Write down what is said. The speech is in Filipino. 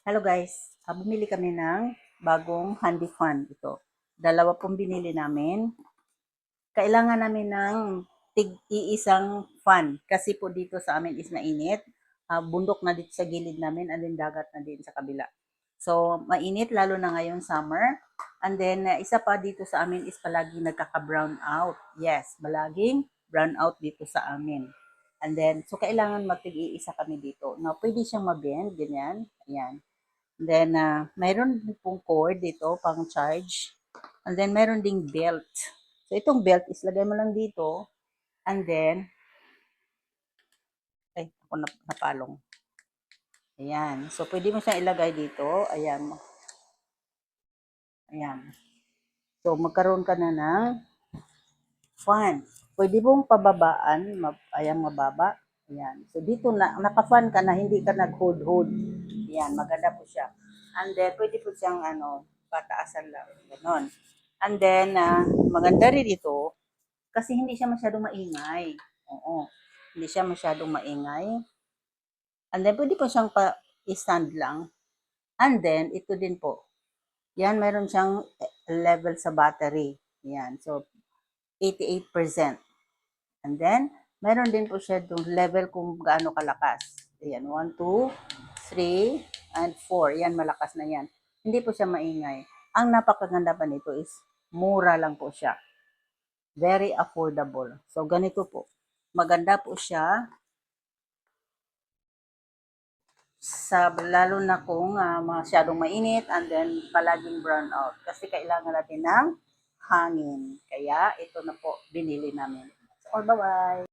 Hello guys, bumili kami ng bagong handy fan ito. Dalawa pong binili namin. Kailangan namin ng tig-iisang fan kasi po dito sa amin is mainit. Bundok na dito sa gilid namin and then dagat na din sa kabila. So, mainit lalo na ngayon summer. And then, isa pa dito sa amin is palagi nagkaka-brown out. Yes, palaging brown out dito sa amin. And then, so kailangan magtig-iisa kami dito. Now, pwede siyang mabend, ganyan. Ayan. Then, mayroon din pong cord dito, pang charge. And then, mayroon ding belt. So, itong belt is lagay mo lang dito. And then, ay, ako napalong. Ayan. So, pwede mo siyang ilagay dito. Ayan. Ayan. So, magkaroon ka na ng fan. Pwede mong pababaan. Ayan, mababa. Ayan. So, dito na, naka-fan ka na, hindi ka nag-hold-hold. Ayan, maganda po siya. And then, pwede po siyang, pataasan lang. Ganon. And then, maganda rin ito, kasi hindi siya masyadong maingay. Oo. Hindi siya masyadong maingay. And then, pwede po siyang pa-stand lang. And then, ito din po. Yan, mayroon siyang level sa battery. Yan. So, 88%. And then, mayroon din po siya itong level kung gaano kalakas. Ayan, 1, 2, 3, and 4. Yan, malakas na yan. Hindi po siya maingay. Ang napakaganda pa nito is, mura lang po siya. Very affordable. So, ganito po. Maganda po siya sa lalo na kung masyadong mainit and then palaging brown out. Kasi kailangan natin ng hangin. Kaya, ito na po binili namin. So, bye-bye!